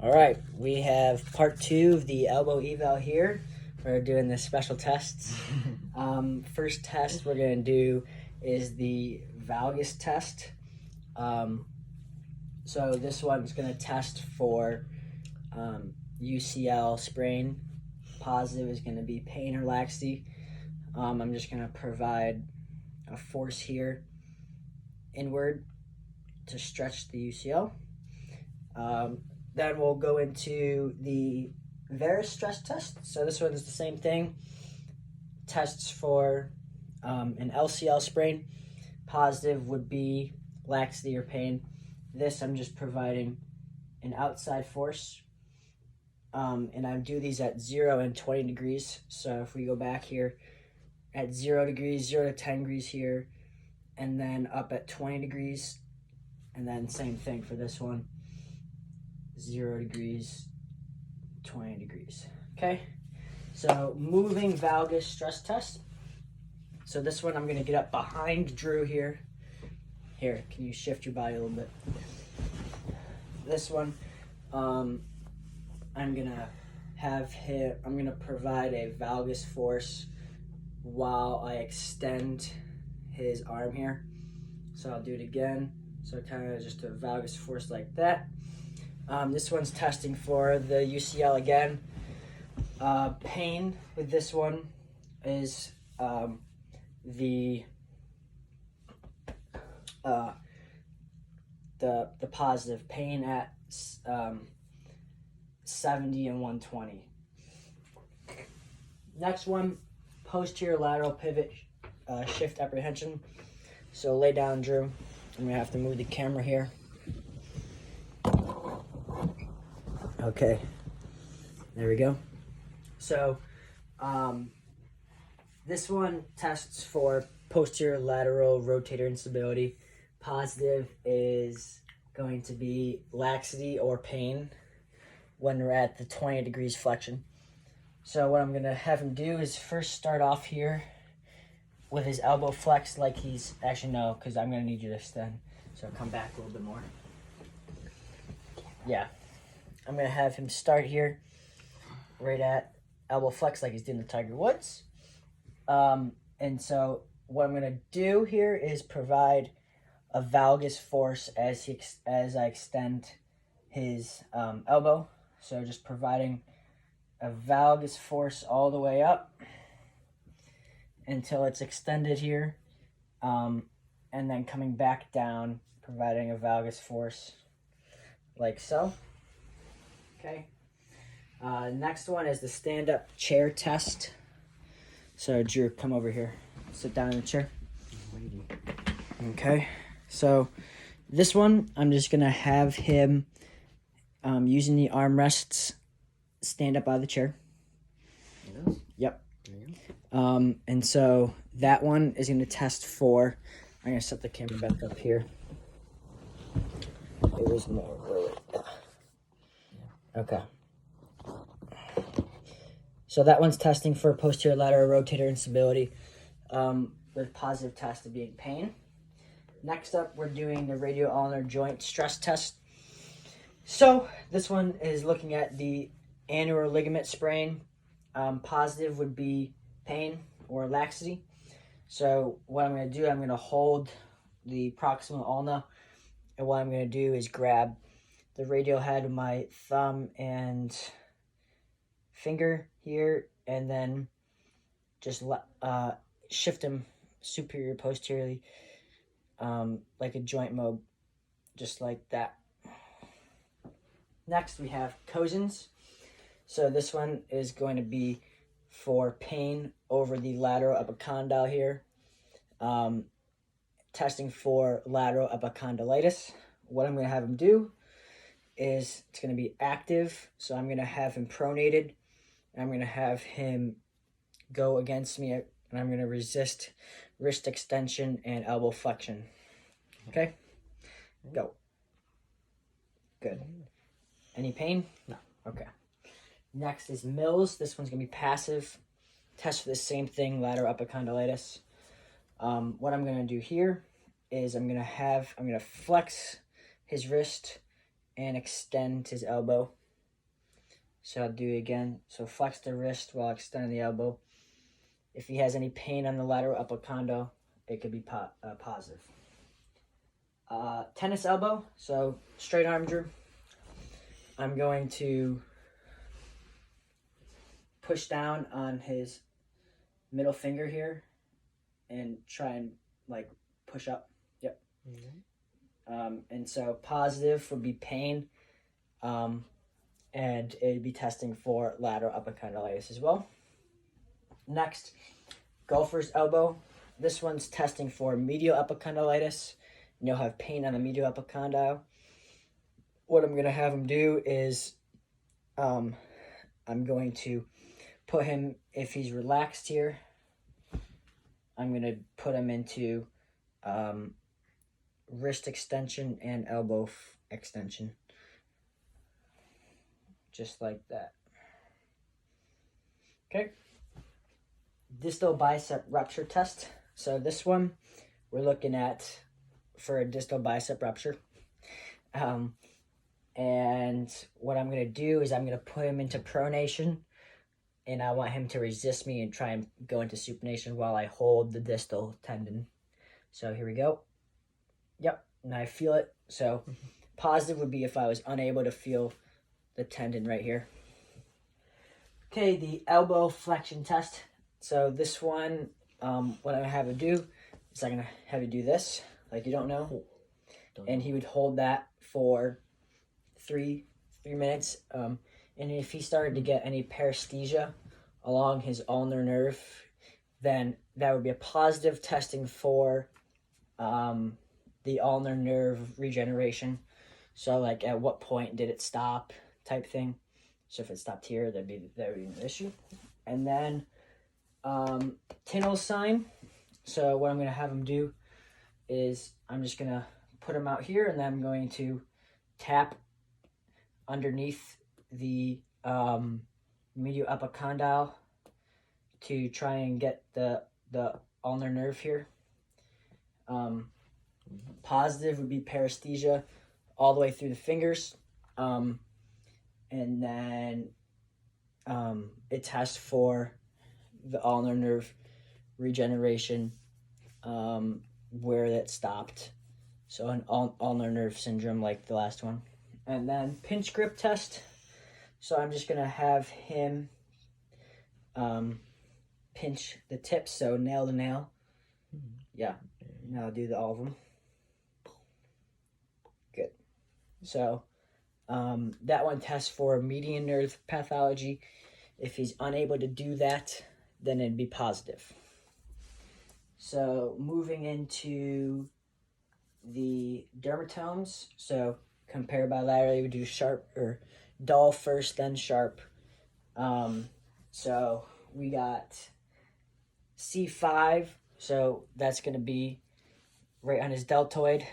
All right, we have part 2 of the elbow eval here. We're doing the special tests. First test we're going to do is the valgus test. So this one's going to test for UCL sprain. Positive is going to be pain or laxity. I'm just going to provide a force here inward to stretch the UCL. Then we'll go into the varus stress test. So this one is the same thing. Tests for an LCL sprain. Positive would be laxity or pain. This I'm just providing an outside force. And I do these at 0 and 20 degrees. So if we go back here at 0 degrees, 0 to 10 degrees here, and then up at 20 degrees, and then same thing for this one. 0 degrees, 20 degrees. Okay, so moving valgus stress test. So this one I'm going to get up behind Drew here. Here, can you shift your body a little bit? This one, I'm going to provide a valgus force while I extend his arm here. So I'll do it again. So kind of just a valgus force like that. This one's testing for the UCL again. Pain with this one is the positive pain at 70 and 120. Next one, posterior lateral pivot shift apprehension. So lay down, Drew. I'm gonna have to move the camera here. Okay, there we go. So this one tests for posterior lateral rotator instability. Positive is going to be laxity or pain when we're at the 20 degrees flexion. So what I'm going to have him do is first start off here with his elbow flexed like he's, actually no, because I'm going to need you to extend. So come back a little bit more. Yeah. I'm going to have him start here right at elbow flex like he's doing the Tiger Woods. And so what I'm going to do here is provide a valgus force as I extend his elbow. So just providing a valgus force all the way up until it's extended here. And then coming back down, providing a valgus force like so. Okay. Next one is the stand-up chair test. So Drew, come over here. Sit down in the chair. Okay. So this one, I'm just going to have him using the armrests stand up out of the chair. Yep. And so that one is going to test for, I'm going to set the camera back up here. It was more really. Okay. So that one's testing for posterior lateral rotator instability with positive test of being pain. Next up, we're doing the radial ulnar joint stress test. So this one is looking at the annular ligament sprain. Positive would be pain or laxity. So what I'm going to do, I'm going to hold the proximal ulna, and what I'm going to do is grab the radial head of my thumb and finger here, and then just shift them superior posteriorly, like a joint mob, just like that. Next we have Cosen's. So this one is going to be for pain over the lateral epicondyle here, testing for lateral epicondylitis. What I'm going to have him do is it's going to be active. So I'm going to have him pronated, and I'm going to have him go against me, and I'm going to resist wrist extension and elbow flexion. Okay? Go. Good. Any pain? No. Okay. Next is Mills. This one's going to be passive. Test for the same thing, lateral epicondylitis. What I'm going to do here is I'm going to flex his wrist and extend his elbow. So I'll do it again. So flex the wrist while extending the elbow. If he has any pain on the lateral upper condo, it could be positive. Tennis elbow, so straight arm Drew. I'm going to push down on his middle finger here and try and like push up. Yep. And so positive would be pain, and it'd be testing for lateral epicondylitis as well. Next, golfer's elbow. This one's testing for medial epicondylitis. You'll have pain on the medial epicondyle. What I'm going to have him do is I'm going to put him, if he's relaxed here, I'm going to put him into wrist extension and elbow extension. Just like that. Okay. Distal bicep rupture test. So this one, we're looking at for a distal bicep rupture. And what I'm going to do is I'm going to put him into pronation, and I want him to resist me and try and go into supination while I hold the distal tendon. So here we go. Yep, and I feel it. So positive would be if I was unable to feel the tendon right here. Okay, the elbow flexion test. So this one, what I'm going to have him do is I'm going to have you do this, like you don't know. And he would hold that for three minutes. And if he started to get any paresthesia along his ulnar nerve, then that would be a positive testing for the ulnar nerve regeneration. So like at what point did it stop type thing. So if it stopped here, that would be an issue. And then Tinel's sign. So what I'm going to have him do is I'm just going to put him out here, and then I'm going to tap underneath the medial epicondyle to try and get the ulnar nerve here. Positive would be paresthesia all the way through the fingers. And then it tests for the ulnar nerve regeneration where that stopped. So an ulnar nerve syndrome like the last one. And then pinch grip test. So I'm just going to have him pinch the tips, so nail to nail. Yeah, now I'll do all of them. Good. So that one tests for median nerve pathology. If he's unable to do that, then it'd be positive. So moving into the dermatomes, so compare bilaterally, we do sharp or dull first, then sharp. So we got C5, so that's going to be right on his deltoid.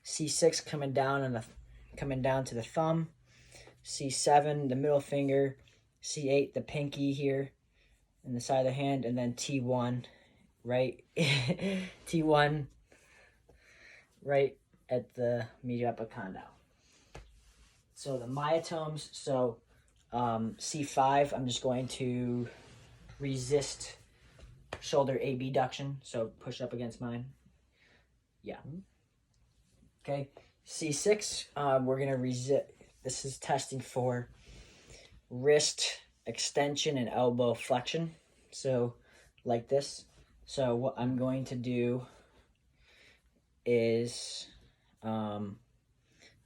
C6 coming down to the thumb. C7, the middle finger. C8, the pinky here, in the side of the hand, and then T1, right? T1, right at the medial epicondyle. So the myotomes, so C5, I'm just going to resist shoulder abduction, so push up against mine. Yeah. Okay. C6, we're going to resist. This is testing for wrist extension and elbow flexion. So like this. So what I'm going to do is I'm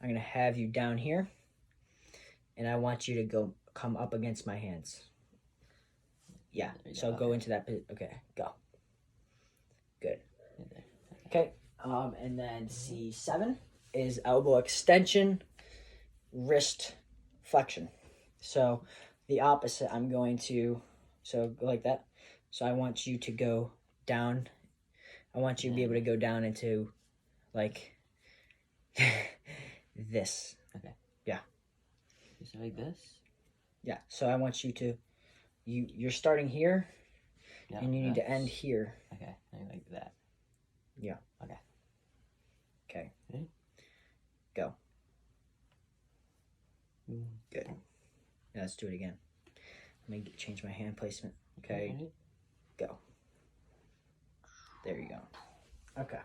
going to have you down here, and I want you to come up against my hands. Yeah, so go into that. Okay, go. Good. Okay, and then C7 is elbow extension, wrist flexion. So the opposite, I'm going to, so go like that. So I want you to go down. I want you to be able to go down into like this. Okay. Yeah. Just like this? Yeah. So I want you to, you're starting here, Yeah, and you need to end here. Okay, like that. Yeah. Okay. Okay. Ready? Go. Good. Now let's do it again. Let me change my hand placement. Okay. Alright. Go. There you go. Okay.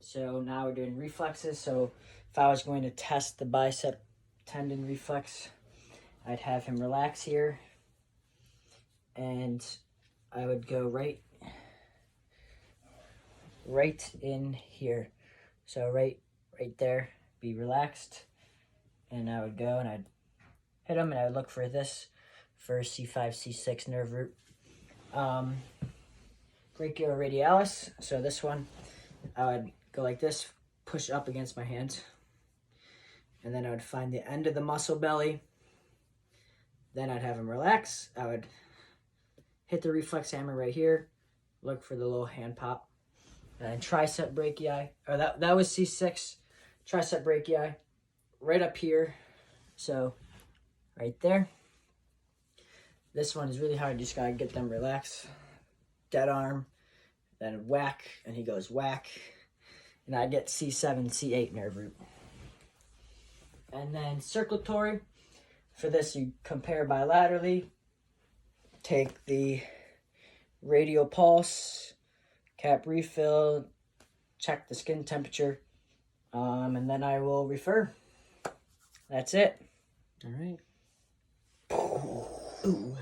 So now we're doing reflexes. So if I was going to test the bicep tendon reflex, I'd have him relax here, and I would go right in here. So right there, be relaxed, and I would go and I'd hit him, and I would look for this for C5, C6 nerve root. Brachioradialis. So this one, I would go like this, push up against my hand, and then I would find the end of the muscle belly. Then I'd have him relax. I would hit the reflex hammer right here, look for the little hand pop, and then tricep brachii. Or that was C6, tricep brachii, right up here. So right there. This one is really hard. You just gotta get them relaxed. Dead arm, then whack, and he goes whack, and I get C7, C8 nerve root. And then circulatory. For this, you compare bilaterally. Take the radial pulse, cap refill, check the skin temperature, and then I will refer. That's it. All right. Ooh.